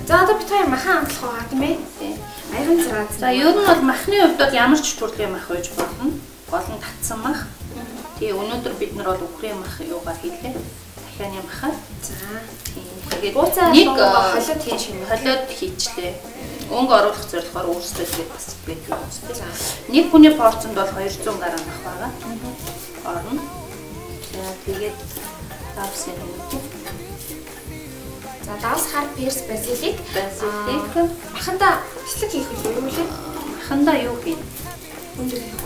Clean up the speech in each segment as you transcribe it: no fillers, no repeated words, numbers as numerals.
За одоо бид хоёр махан амтлах байгаа тийм ээ. Аяхан зэрэг. За ер нь бол махны хувьд бол ямар ч төрлийн мах байж болно. Гол нь татсан мах. Тэгээ өнөөдөр бид нар бол үхрийн мах юугаар хийлээ. Дахианы махаар. За тэгээд нэг холиод хийн шиг холиод хийчлээ. Өнгө оруулах зорилгоор өөрсдөө тэгээд бас гэдэг юм байна. Нэг хүний порцонд бол 200 г мах байгаа. Орно. За тэгээд давс юм. За давс хар перс базилик. Маханда хэсэг хийх үү юу вэ? Маханда юу хий? Өндөр хийх.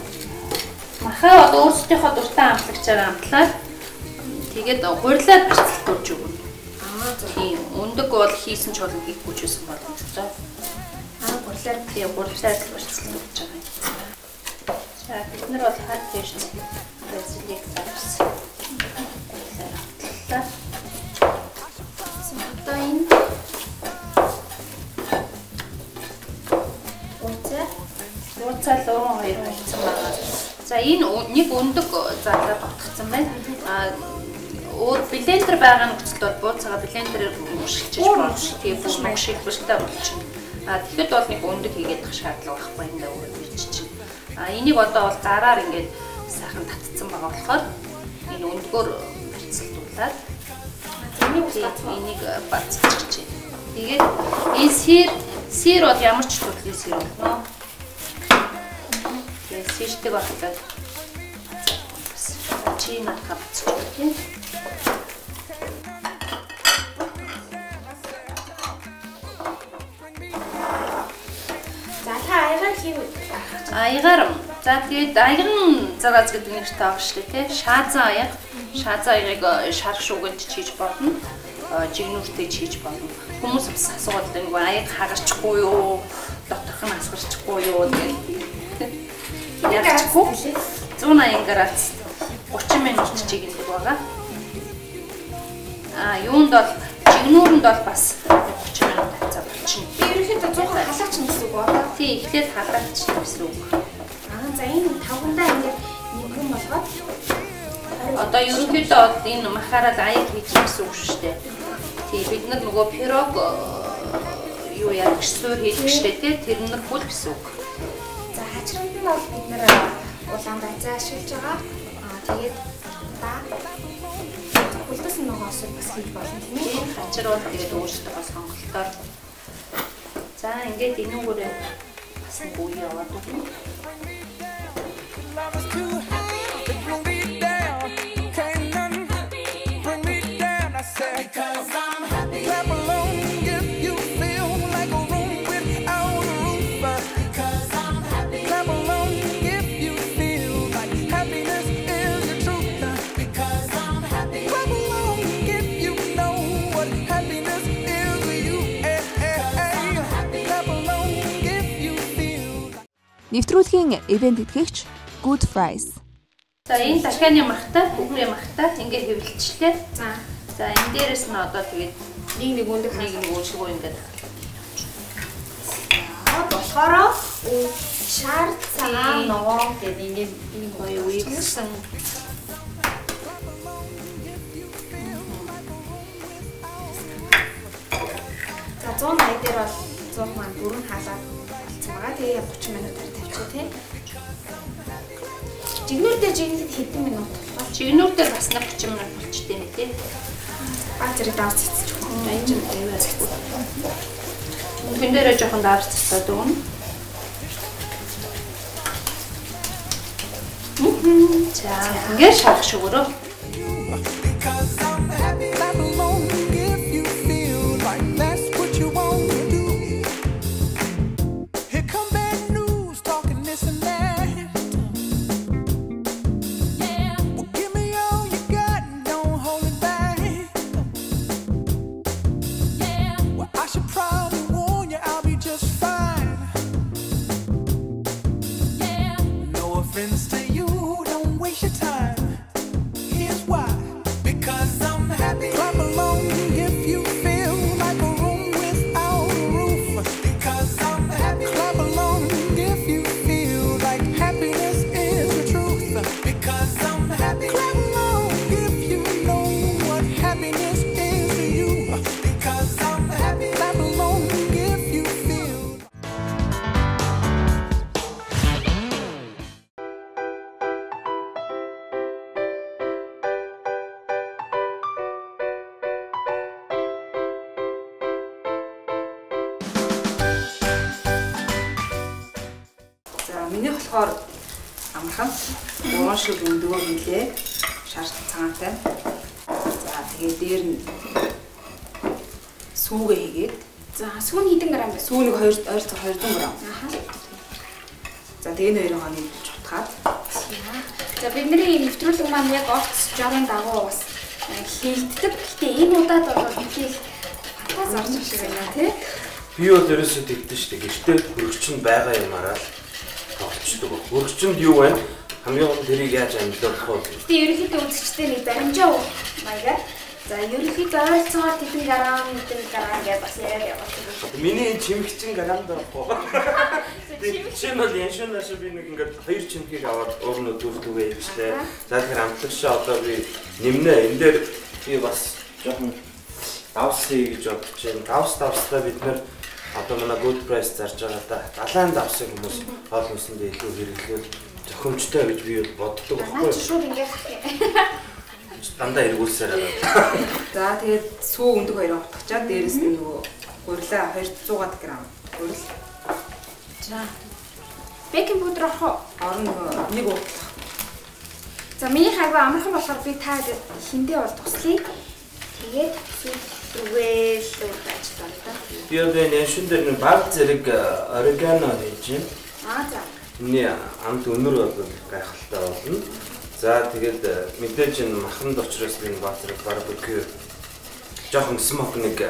Махаа бол өөрсдийнхөө дуртай амтлагчаар амтлаад тэгээд гурилаар барьцалт өгч өгнө. Тийм. Өндөг бол хийсэн ч болон хийхгүй ч байсан боломжтой. Гурилаар барьцалт өгч байгаа юм. За бид нар бол хар перс базилик давс. Одоо энэ ууцаа луун хоёр болсон байгаа. За энэ нэг өндөг заалаа тогтгосон байна. Өөр блендер байгаа нөхцөлд бол бууцаага блендерээр мушилчих болно. Тийм мушилбалтай болчихно. Тэгэхэд бол нэг өндөг хийгээд ах шаардлага байхгүй энэ өөр бичиж. Энийг одоо бол гараар ингээд сайхан татцсан байгаа болохоор энэ өндгөөр барьцалдуулаад энийг бацчих. Тэгээд энэ сир бол ямар ч төрлийн сир болно. Тэгээд сиртэй багтаад чина капцчих тийм. За та аягаар хийв. Аягаар. За тэгээд аяган цагаас гэдэг нэртэй байгаа шүү дээ тий. Шаазан аяг. Шаазан аягийг шарх шууганд чийж болно. Жигнүүртэй чийж болно. Хүмүүс бас асуугаад нэг аяг хагарчихгүй юу? Доторх нь асгарчихгүй юу гэдэг. Ягчгүй 180 градус 30 минут чигнэдэг байгаа. Юунд бол жигнүүрэнд бол бас 30 минут хацаа болчихно. Би ерөнхийдөө 100 халаач гэсэн үг байна. Тий, эхлээд халаачна гэсэн үг. За энэ тавгандаа ингээд нэгэн болгоод одоо ерөнхийдөө энэ махаараа аяг хийж гэсэн үг шүү дээ. Тий, бид нар нөгөө пирог юу яах гэсээр хийх штэ тий, тэр нар бүл гэсэн үг. За хачранд нь бол бид нар улаан байцаа ашиглаж байгаа. Тэгээд хөлдөс нөгөө осыг бас хийж болно тийм ээ. Хачир бол тэгээд өөрсдөө сонголтоор. За ингээд энүүгээрээ бас нэг үе яваад өгнө. Нэвтрүүлгийн ивент итгэгч Good Fries. За энэ дахианы махтай, үхрийн махтай ингээд хэвлэлчлээ. За энэ дээрээс нь одоо тэгээд нэг өндөг өөрчлөгөө ингээд болохоор шар цагаан ногоон гэдэг ингээд нэг гоё үеигсэн. За 180 дээр бол 100 маань дөрөв хаалаад болцсон байгаа. Тэгээ 30 минутаар тавьчих тий. Жигнүүр дээр жигнэхэд хэдэн минут болов? Жигнүүр дээр бас 30 минут болчтой нэ тий. Зэрэг давс цэцчих. Энэ ч юм цэцчих. Мөнгөн дээрээ жоохон давс цэцээд өгнө. За ингээд шарах шүгөрөө. Happiness миний болохоор амархан 3 шиг өндөгөө хийлээ. Шар цагаантай. За тэгээ дээр нь сүүгээ хийгээд. За сүүн хэдэн грамм бэ? Сүүнийг 200 грамм. За тэгээ нэрийн хоны чутгаад. За бидний нэвтрүүлэг маань яг огц жорын дагуу бас хийгддэг. Гэтэ энэ удаад бол битэл хатаас орж ирэх шиг байна тий. Би бол ерөөсөө тэгдэж штэ. Гэхдээ хөргөчөнд байгаа юмараа л тоглолцдог. Хөргөчөнд юу вэ? Хамгийн гол тэрийг яаж амжилуулах вэ? Гэтэ ерөнхийдөө үзэгчтэй нэг баримжаа маягаар. За ерөнхийдөө ойролцоогоор хэдэн грамм гэж бас яриад явуулдаг. Миний энэ чимэгчин грамм дөрөхгүй. Чинь бол яншунаас би нэг ингээд 2 чимхийг аваад өөрнөө дүүрдүгээ хийжлээ. За тэгэхээр амтлагшаа одоо би нэмнэ. Энэ дээр би бас жоохон давс хий гэж бодож байна. Давстаа бид нэр одоо манай good price зарж байгаа да. Далайн давсыг хүмүүс хоол хүнсэндээ илүү хэрэглэвэл зохимжтой гэж би боддог байхгүй юу? Шууд ингээд дандаа эргүүлсээр байгаа. За тэгээд сүү өндөг хоёроо утгачаад дээрэс нь нөгөө гурилаа 200 грамм гурил. За. Бэкинг пудр орон нэг уудлах. За миний хайваа амархан болохоор би та хиндээ бол туслая. Тэгээд зүгэл ууж байна. Би одоо яншин дээр нэг баг зэрэг орегано хийж байна. За. Миний амт өнөр бол гайхалтай болно. За тэгээд мэдээж энэ маханд очроос энэ баг зэрэг барбекю жоохон смок нэг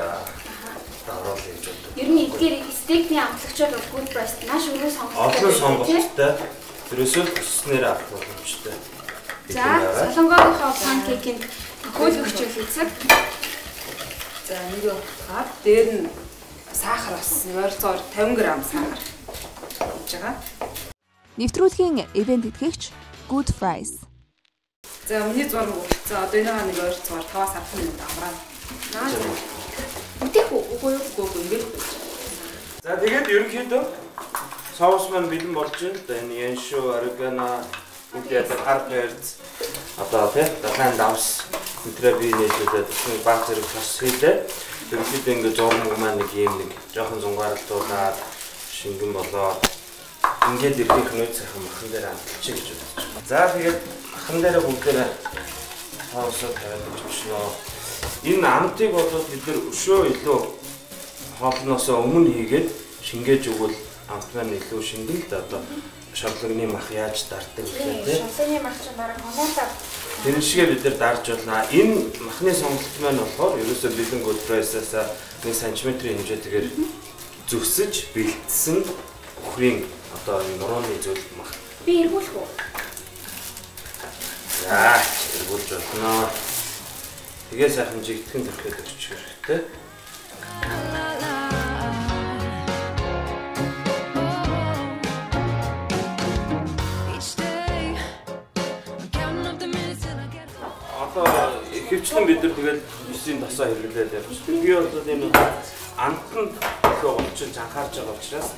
оруулах гэж боддог. Ер нь эдгээр стейкний амтлагчид бол good price маш өрөө сонгох. Олон сонголттой. Тэрөөсөө хүснээр авах боломжтой. За, солонгорынхоо панкейкийг хөөлгөгч хийцэг. За нэг утгаад дээр нь сахар бас 250 г сахар хийж байгаа. Нэвтрүүлгийн ивент итгэгч Good Fries. За миний зураг болцсон. Одоо энэ нэг 200-аар 5-10 минут амраа. Наа. Үтэх үгүй ингээд. За тэгээд ерөнхийдөө соус маань бэлэн болж байна. Энэ яншуу, орегано, үдээд гар перц одоо тий далайн давс өдрөө би нээжлээд нэг баг зэрэг тос хийлээ. Ерөнхийдөө ингээд зураг маань нэг юм нэг жоохон зунгааралтуулаад шингэн болоо. Ингээд ирэх нөөц сайхан махан дээр амтчих гэж бодож байна. За тэгээд махан дээр бүгдээрээ хаосоо тавиад өчнөө. Энэ амтыг бол бид нэр өшөө илүү хоолноосоо өмнө хийгээд шингээж өгвөл амт маань илүү шингэн л да одоо шавлагны мах яаж дарддаг вэ тий? Шавлагны мах чинь бараг хоноотой. Тэр шигээ бид нар дарж болно. Энэ махны сонголт маань болохоор ерөөсөө бэлэн good price-аас 1 см-ийн хэмжээтэйгээр зүсэж бэлдсэн бүхрийн одоо энэ нурууны зүйл мах. Би эргүүлэх үү? За, эргүүлж болно. Тэгээ сайхан жигтгэн төрхөд өччих хэрэгтэй. Одоо ихэвчлэн бид нар тэгэл 9-ийн тосоо хэрэглээд явж байна. Би бол энэ амтанд илүү олчилж анхаарч байгаа учраас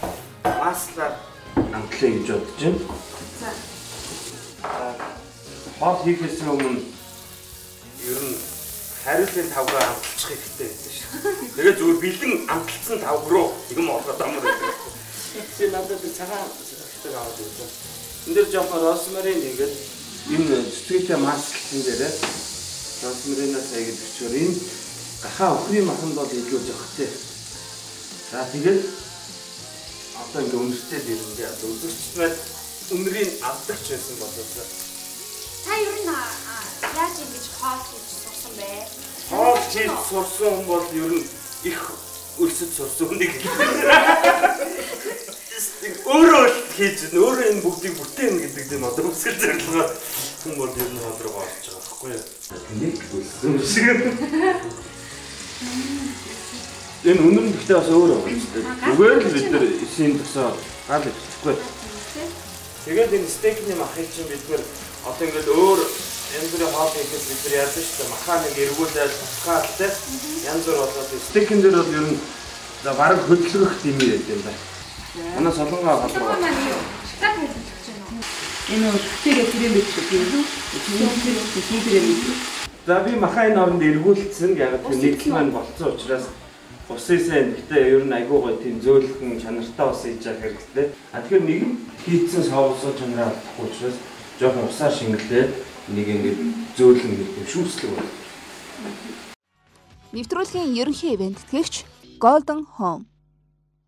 маслаар амтлаа гэж бодож байна. За. Хоол хийхээс өмнө ер нь хариултын тавгаар амталчих хэрэгтэй гэдэг шиг. Тэгээ зүгээр бэлэн амталсан тавг руу юм олгоод амар байдаг. Тэгээ надад цагаан сэхдэг аваад байсан. Энд дээр жоохон розмарин ингээд энэ сэтгэлтэй маслын дээрээ розмаринаас аяг өчгөр энэ гахаа өхрийн маханд бол илүү зохитой. За тэгээд одоо ингээд өнөртэй дэрнгээ одоо үзэгчдээ өнрийн авдагч байсан болоосаа. Та ер нь яаж ингэж хоол хийж сурсан бэ? Хоол хийж сурсан хүн бол ер нь их өрсөд сурсан хүн нэг. Өөрөө хийж өөрөө энэ бүгдийг бүтээн гэдэг нь одоо үсгэл зорилгоо хүн бол ер нь хоолроо олж байгаа байхгүй юу? Нэг үлсэн шиг. Энэ үнэн гэхдээ бас өөр байна. Зүгээр л бид нар ишийн тосоо гал итгэхгүй. Тэгээд энэ стейкний махыг чинь бид нар одоо ингээд өөр янз бүрийн хоол хийхэд бид нар яадаг шүү дээ. Махаа нэг эргүүлээд тусгаад те янз бүр болоод стейкэн дээр бол ер нь за бараг хөдөлгөх юм яриад юм байна. Манай солонгоо хоол руу. Шоколад хэлж байна уу? Энэ үстэйгээ тэрэм бичдэг юм. За би махаа энэ оронд эргүүлсэн яг нэг маань болцсон учраас Усээсээ гэхдээ ер нь айгүй гоё тийм зөөлхөн чанартай ус хийж явах хэрэгтэй. Тэгэхээр нэг нь хийцэн соусоо чанараа авахгүй учраас жоохон усаар шингэлээ нэг ингээд зөөлөн гэдэг шүүслэг байна. Нэвтрүүлгийн ерөнхий ивент тэтгэгч Golden Home